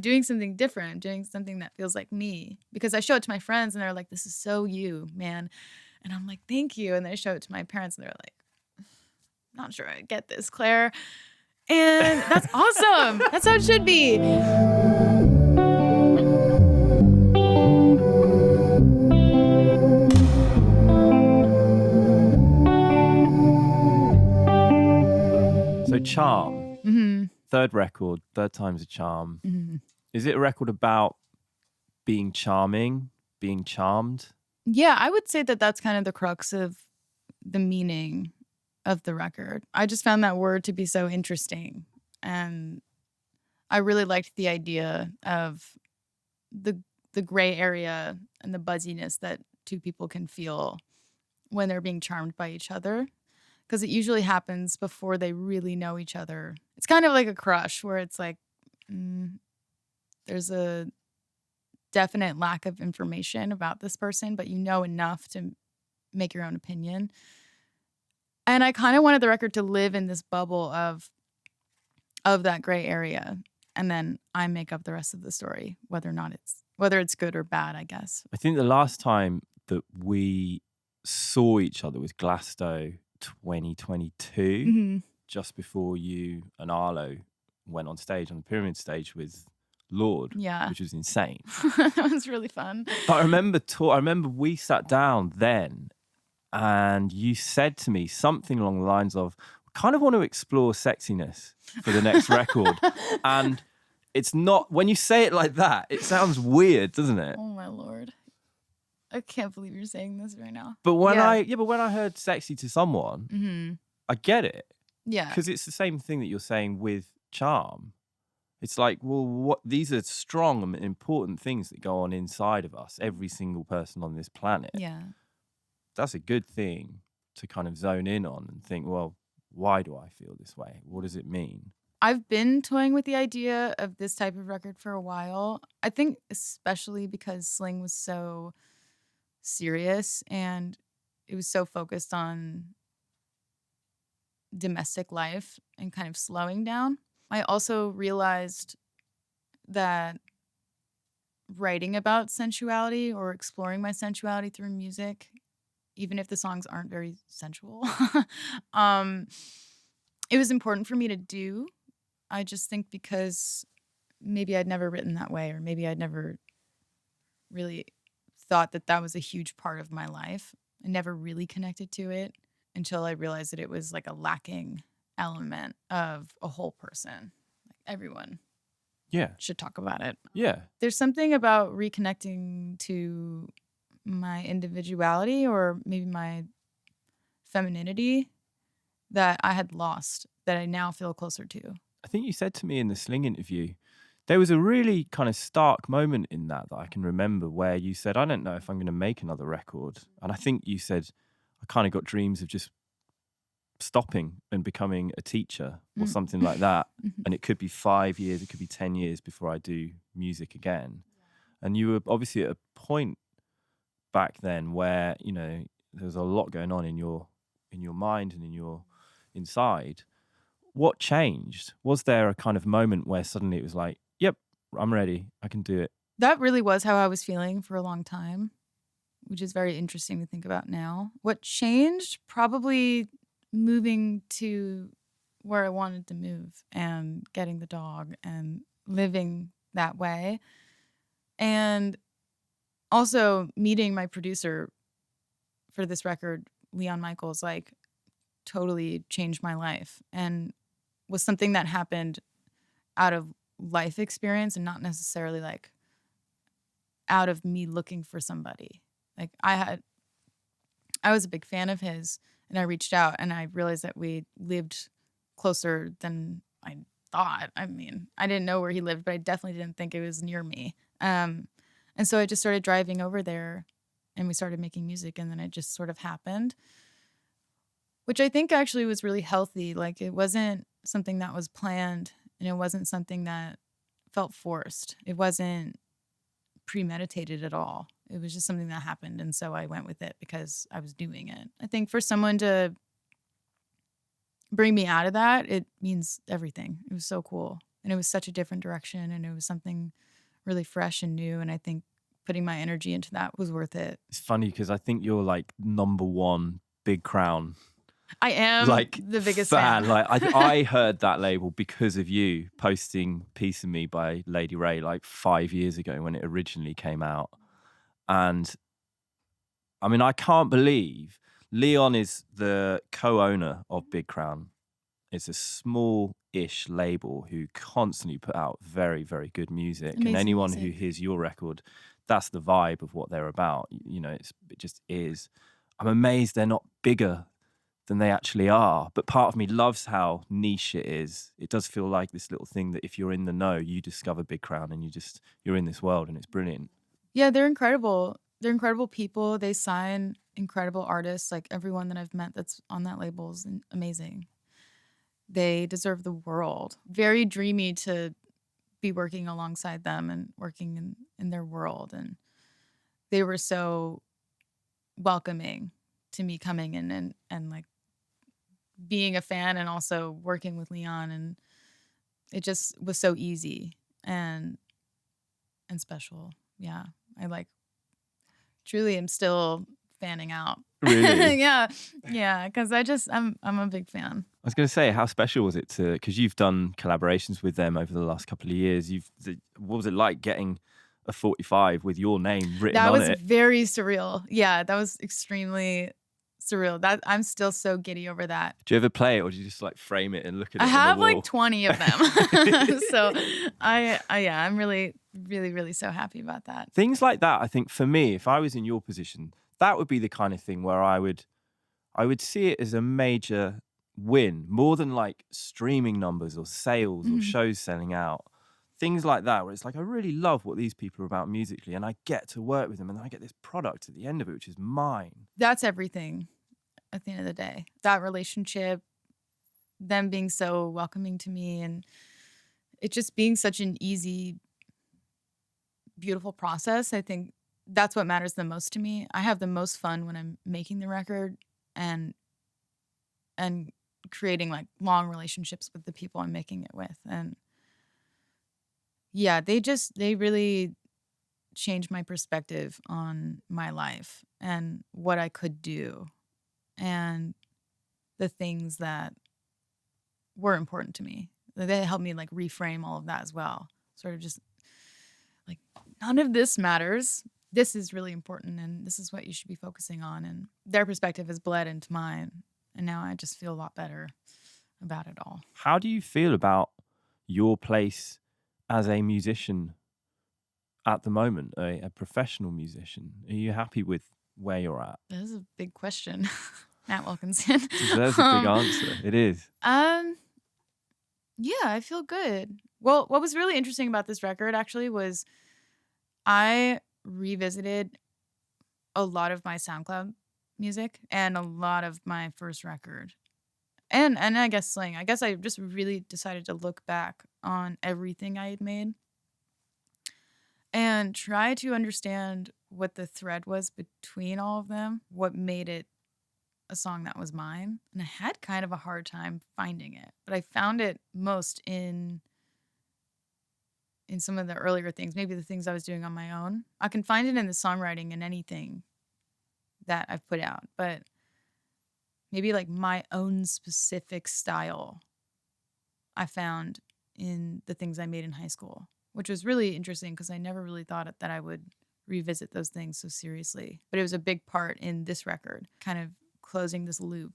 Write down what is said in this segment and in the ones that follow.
doing something different. I'm doing something that feels like me. Because I show it to my friends and they're like, this is so you, man. And I'm like, thank you. And then I show it to my parents and they're like, not sure I get this, Claire. And that's awesome. That's how it should be. So Charm, third record, third time's a charm. Mm-hmm. Is it a record about being charming, being charmed? Yeah, I would say that that's kind of the crux of the meaning of the record. I just found that word to be so interesting. And I really liked the idea of the gray area and the buzziness that two people can feel when they're being charmed by each other. Because it usually happens before they really know each other. It's kind of like a crush where it's like there's a definite lack of information about this person, but you know enough to make your own opinion. And I kind of wanted the record to live in this bubble of that gray area. And then I make up the rest of the story, whether it's good or bad, I guess. I think the last time that we saw each other was Glasgow 2022, just before you and Arlo went on stage, on the Pyramid stage with Lorde, which was insane. That was really fun. But I remember we sat down then and you said to me something along the lines of, kind of want to explore sexiness for the next record. And it's not, when you say it like that, it sounds weird, doesn't it? Oh my Lord. I can't believe you're saying this right now. But when I heard sexy to someone, I get it. Yeah. Because it's the same thing that you're saying with charm. It's like, well, these are strong and important things that go on inside of us, every single person on this planet. Yeah. That's a good thing to kind of zone in on and think, well, why do I feel this way? What does it mean? I've been toying with the idea of this type of record for a while. I think especially because Sling was so serious and it was so focused on domestic life and kind of slowing down. I also realized that writing about sensuality or exploring my sensuality through music, even if the songs aren't very sensual, it was important for me to do. I just think because maybe I'd never written that way, or maybe I'd never really thought that that was a huge part of my life. I never really connected to it until I realized that it was like a lacking element of a whole person. Like everyone should talk about it. Yeah. There's something about reconnecting to my individuality or maybe my femininity that I had lost that I now feel closer to. I think you said to me in the Sling interview, there was a really kind of stark moment in that I can remember where you said, I don't know if I'm going to make another record. And I think you said, I kind of got dreams of just stopping and becoming a teacher or something like that. And it could be 5 years, it could be 10 years before I do music again. And you were obviously at a point back then where, you know, there was a lot going on in your mind and in your inside. What changed? Was there a kind of moment where suddenly it was like, yep, I'm ready, I can do it? That really was how I was feeling for a long time, which is very interesting to think about now. What changed? Probably moving to where I wanted to move and getting the dog and living that way. And also meeting my producer for this record, Leon Michels, like totally changed my life and was something that happened out of life experience and not necessarily like out of me looking for somebody. Like I was a big fan of his and I reached out and I realized that we lived closer than I thought. I mean, I didn't know where he lived, but I definitely didn't think it was near me. And so I just started driving over there and we started making music and then it just sort of happened, which I think actually was really healthy. Like it wasn't something that was planned and it wasn't something that felt forced. It wasn't premeditated at all. It was just something that happened. And so I went with it because I was doing it. I think for someone to bring me out of that, it means everything. It was so cool. And it was such a different direction, and it was something really fresh and new. And I think putting my energy into that was worth it. It's funny because I think you're like number one Big Crown I am like the biggest fan. fan. Like I heard that label because of you posting "Piece of Me" by Lady Ray like 5 years ago when it originally came out. And I mean, I can't believe Leon is the co-owner of Big Crown. It's a small-ish label who constantly put out very, very good music. And Amazing anyone music. who hears your record, that's the vibe of what they're about. You know, it just is. I'm amazed they're not bigger than they actually are. But part of me loves how niche it is. It does feel like this little thing that if you're in the know, you discover Big Crown and you're in this world and it's brilliant. Yeah, they're incredible. They're incredible people. They sign incredible artists. Like everyone that I've met that's on that label is amazing. They deserve the world. Very dreamy to be working alongside them and working in their world. And they were so welcoming to me coming in and like being a fan and also working with Leon. And it just was so easy and special. Yeah. I like truly am still fanning out. Really? Yeah. Because I'm a big fan. I was going to say, how special was it because you've done collaborations with them over the last couple of years. What was it like getting a 45 with your name written on it? That was very surreal. Yeah, that was extremely surreal. That I'm still so giddy over that. Do you ever play it, or do you just like frame it and look at it I on have the wall? like 20 of them. So I'm really, really, really so happy about that. Things like that, I think for me, if I was in your position, that would be the kind of thing where I would see it as a major win, more than like streaming numbers or sales or shows selling out. Things like that, where it's like, I really love what these people are about musically, and I get to work with them, and I get this product at the end of it, which is mine. That's everything at the end of the day. That relationship, them being so welcoming to me, and it just being such an easy, beautiful process. I think that's what matters the most to me. I have the most fun when I'm making the record and creating like long relationships with the people I'm making it with. And yeah, they really changed my perspective on my life and what I could do and the things that were important to me. They helped me like reframe all of that as well. Sort of just like, none of this matters. This is really important and this is what you should be focusing on. And their perspective has bled into mine. And now I just feel a lot better about it all. How do you feel about your place as a musician at the moment, a professional musician? Are you happy with where you're at? That is a big question. Matt Wilkinson. Deserves a big answer. It is. Yeah, I feel good. Well, what was really interesting about this record actually was I revisited a lot of my SoundCloud music and a lot of my first record. And I guess I just really decided to look back on everything I had made and try to understand what the thread was between all of them, what made it a song that was mine. And I had kind of a hard time finding it, but I found it most in some of the earlier things, maybe the things I was doing on my own. I can find it in the songwriting and anything that I've put out, but maybe like my own specific style I found in the things I made in high school, which was really interesting because I never really thought that I would revisit those things so seriously. But it was a big part in this record, kind of closing this loop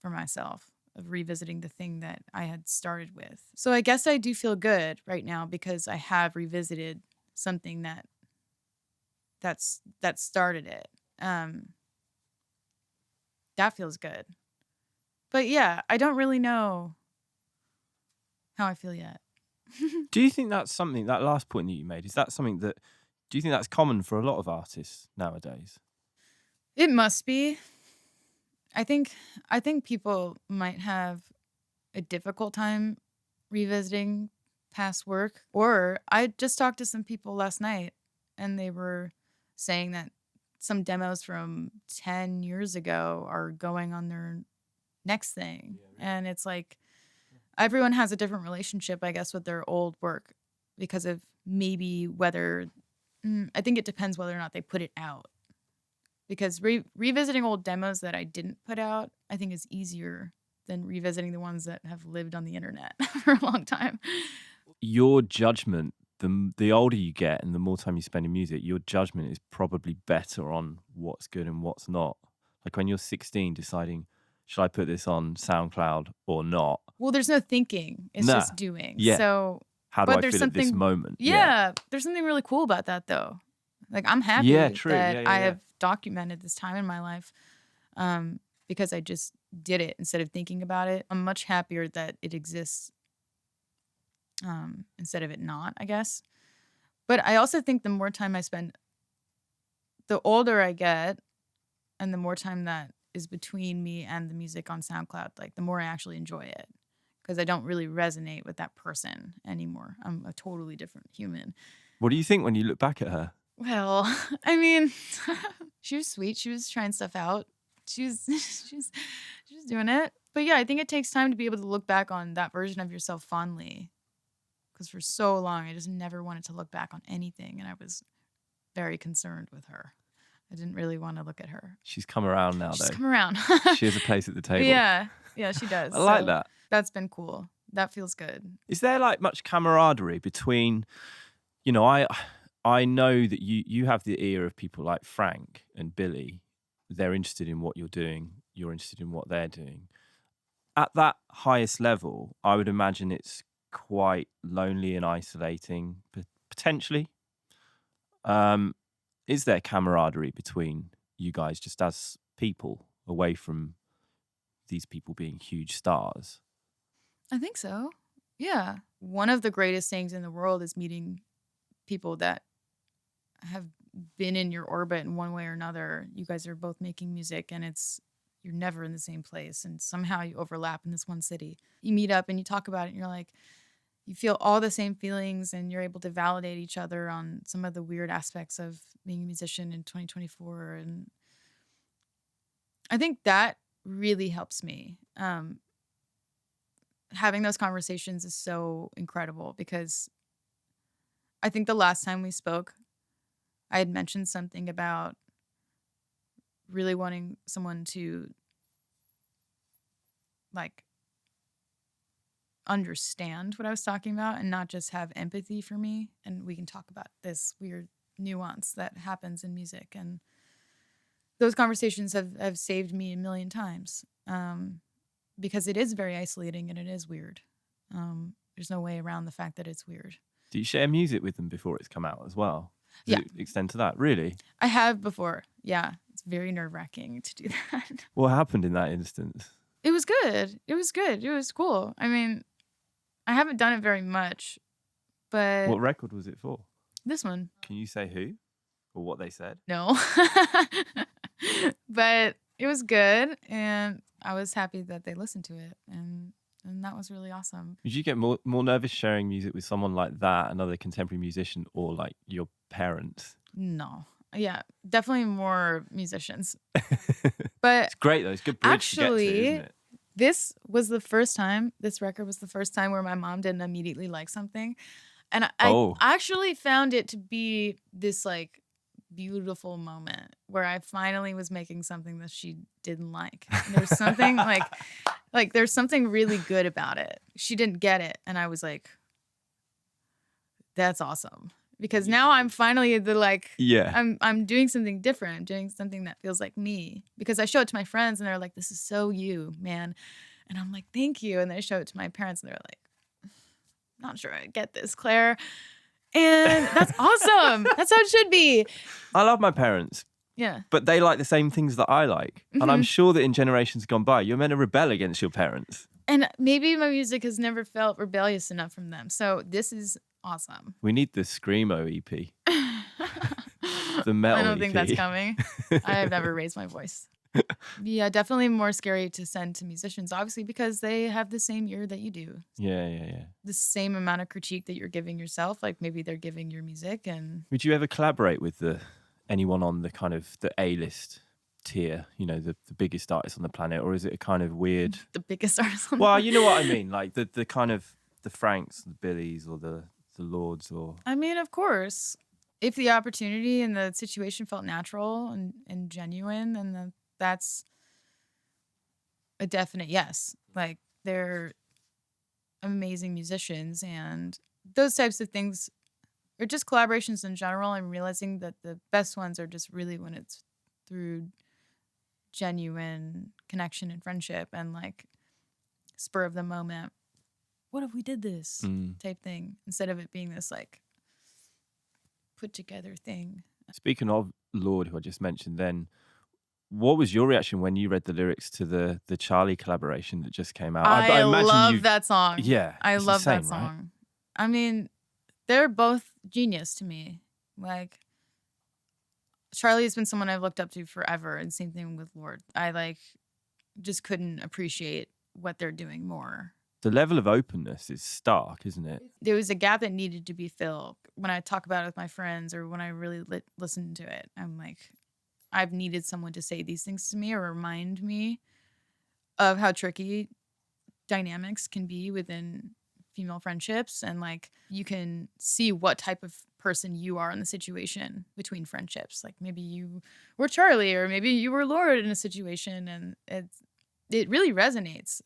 for myself of revisiting the thing that I had started with. So I guess I do feel good right now because I have revisited something that started it. That feels good. But yeah, I don't really know how I feel yet. Do you think that's something, that last point that you made, is that something that, do you think that's common for a lot of artists nowadays? It must be. I think people might have a difficult time revisiting past work. Or I just talked to some people last night and they were saying that some demos from 10 years ago are going on their next thing. Yeah, really. And it's like, everyone has a different relationship, I guess, with their old work because of maybe whether, I think it depends whether or not they put it out. Because revisiting old demos that I didn't put out, I think is easier than revisiting the ones that have lived on the internet for a long time. Your judgment, the older you get and the more time you spend in music, your judgment is probably better on what's good and what's not. Like when you're 16 deciding, should I put this on SoundCloud or not? Well, there's no thinking. It's Nah. just doing. Yeah. So How do but I there's feel at this something- moment? yeah, there's something really cool about that though. Like I'm happy Yeah, true. that Yeah. I have documented this time in my life because I just did it instead of thinking about it. I'm much happier that it exists instead of it not, I guess. But I also think the more time I spend, the older I get and the more time that is between me and the music on SoundCloud, like the more I actually enjoy it because I don't really resonate with that person anymore. I'm a totally different human. What do you think when you look back at her? Well, I mean, she was sweet. She was trying stuff out. She was doing it. But yeah, I think it takes time to be able to look back on that version of yourself fondly. Because for so long, I just never wanted to look back on anything. And I was very concerned with her. I didn't really want to look at her. She's come around now, She's though. come around. She has a place at the table. Yeah, she does. I like So that. That's been cool. That feels good. Is there like much camaraderie between, you know, I know that you have the ear of people like Frank and Billie. They're interested in what you're doing. You're interested in what they're doing. At that highest level, I would imagine it's quite lonely and isolating, potentially. Is there camaraderie between you guys just as people away from these people being huge stars? I think so. Yeah. One of the greatest things in the world is meeting people that have been in your orbit in one way or another. You guys are both making music and you're never in the same place and somehow you overlap in this one city. You meet up and you talk about it and you're like, you feel all the same feelings and you're able to validate each other on some of the weird aspects of being a musician in 2024. And I think that really helps me. Having those conversations is so incredible because I think the last time we spoke, I had mentioned something about really wanting someone to like understand what I was talking about and not just have empathy for me. And we can talk about this weird nuance that happens in music. And those conversations have saved me a million times because it is very isolating and it is weird. There's no way around the fact that it's weird. Do you share music with them before it's come out as well? Does Yeah. it extend to that? Really? I have before. Yeah. It's very nerve-wracking to do that. What happened in that instance? It was good. It was cool. I mean, I haven't done it very much, but What record was it for? this one, Can you say who or what they said? no. But it was good and I was happy that they listened to it and that was really awesome. Did you get more nervous sharing music with someone like that, another contemporary musician, or like your parents? No. Yeah, definitely more musicians. But It's great though. It's a good bridge to get to, isn't it? this record was the first time where my mom didn't immediately like something. And I actually found it to be this like beautiful moment where I finally was making something that she didn't like. And there's something like there's something really good about it. She didn't get it. And I was like, that's awesome. Because now I'm finally I'm doing something different. I'm doing something that feels like me. Because I show it to my friends and they're like, this is so you, man. And I'm like, thank you. And then I show it to my parents and they're like, not sure I get this, Claire. And that's awesome. That's how it should be. I love my parents. Yeah. But they like the same things that I like. Mm-hmm. And I'm sure that in generations gone by, you're meant to rebel against your parents. And maybe my music has never felt rebellious enough from them. So this is awesome. We need the Screamo EP. The metal I don't think EP. that's coming. I have never raised my voice. Yeah, definitely more scary to send to musicians, obviously, because they have the same ear that you do. Yeah. The same amount of critique that you're giving yourself, like maybe they're giving your music. And Would you ever collaborate with anyone on the kind of the A-list tier, the biggest artist on the planet, or is it a kind of weird? The biggest artist on the Well, planet. you know what I mean, like the kind of the Franks, the Billies, or the Lords, or I mean, of course, if the opportunity and the situation felt natural and genuine, then that's a definite yes. Like, they're amazing musicians, and those types of things, or just collaborations in general. I'm realizing that the best ones are just really when it's through genuine connection and friendship and like spur of the moment. What if we did this type thing, instead of it being this like put together thing. Speaking of Lorde, who I just mentioned, then what was your reaction when you read the lyrics to the Charli collaboration that just came out? I imagine love that song. Yeah, I it's love insane, that song. right? I mean, they're both genius to me. Like, Charli has been someone I've looked up to forever, and same thing with Lorde. I like just couldn't appreciate what they're doing more. The level of openness is stark, isn't it? There was a gap that needed to be filled. When I talk about it with my friends, or when I really listen to it, I'm like, I've needed someone to say these things to me or remind me of how tricky dynamics can be within female friendships. And like, you can see what type of person you are in the situation between friendships. Like, maybe you were Charli, or maybe you were Lorde in a situation, and it really resonates.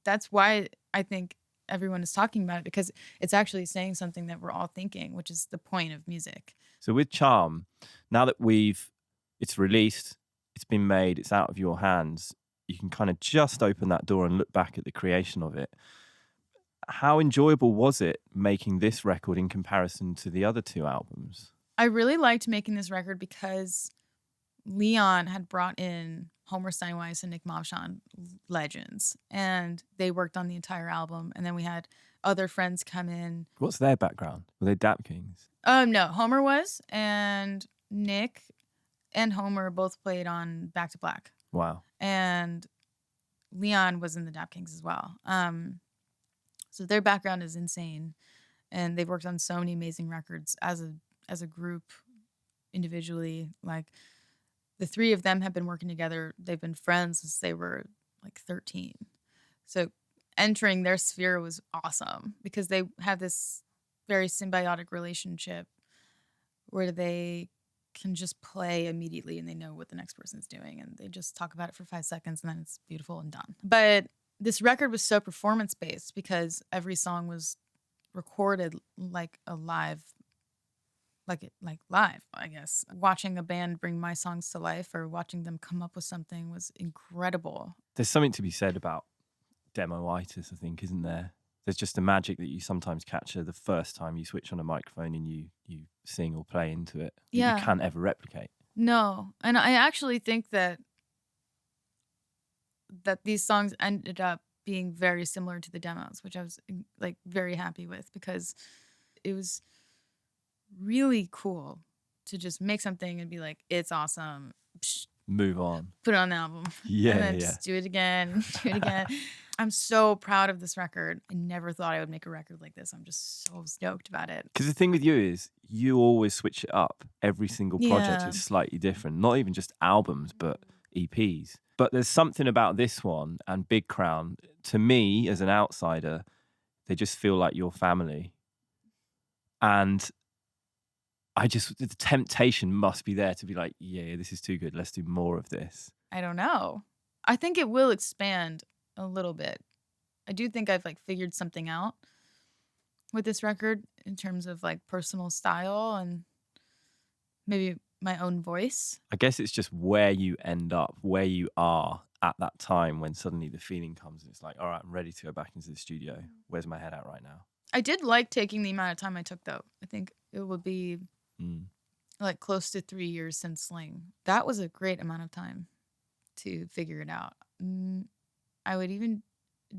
That's why I think everyone is talking about it, because it's actually saying something that we're all thinking, which is the point of music. So with Charm, now that it's released, it's been made, it's out of your hands, you can kind of just open that door and look back at the creation of it. How enjoyable was it making this record in comparison to the other two albums? I really liked making this record because Leon had brought in Homer Steinweiss and Nick Mavshon, legends, and they worked on the entire album. And then we had other friends come in. What's their background? Were they Dap Kings? No, Homer was, and Nick and Homer both played on Back to Black. Wow. And Leon was in the Dap Kings as well. So their background is insane, and they've worked on so many amazing records as a group, individually. Like, the three of them have been working together. They've been friends since they were like 13. So entering their sphere was awesome, because they have this very symbiotic relationship where they can just play immediately and they know what the next person's doing, and they just talk about it for 5 seconds and then it's beautiful and done. But this record was so performance-based because every song was recorded like a live, like live, I guess. Watching a band bring my songs to life, or watching them come up with something, was incredible. There's something to be said about demo-itis, I think, isn't there? There's just a magic that you sometimes capture the first time you switch on a microphone and you sing or play into it that you can't ever replicate. No, and I actually think that these songs ended up being very similar to the demos, which I was like very happy with, because it was really cool to just make something and be like, it's awesome. Psh, move on. Put it on the album. Yeah, and then just do it again. Do it again. I'm so proud of this record. I never thought I would make a record like this. I'm just so stoked about it. Because the thing with you is you always switch it up. Every single project is slightly different. Not even just albums, but EPs. But there's something about this one and Big Crown, to me as an outsider, they just feel like your family. And the temptation must be there to be like, yeah, this is too good. Let's do more of this. I don't know. I think it will expand a little bit. I do think I've like figured something out with this record in terms of like personal style and maybe my own voice. I guess it's just where you end up, where you are at that time when suddenly the feeling comes and it's like, all right, I'm ready to go back into the studio. Where's my head at right now? I did like taking the amount of time I took, though. I think it would be like close to 3 years since Sling. That was a great amount of time to figure it out. I would even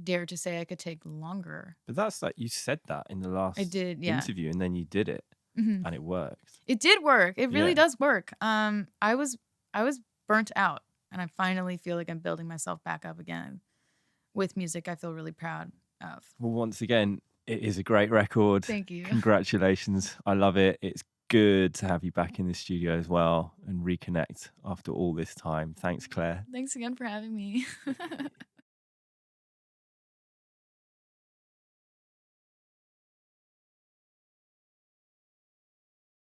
dare to say I could take longer. But that's like, you said that in the last interview, and then you did it and it worked. It did work. It really does work. I was burnt out, and I finally feel like I'm building myself back up again with music I feel really proud of. Well, once again, it is a great record. Thank you. Congratulations. I love it. It's good to have you back in the studio as well and reconnect after all this time. Thanks, Claire. Thanks again for having me.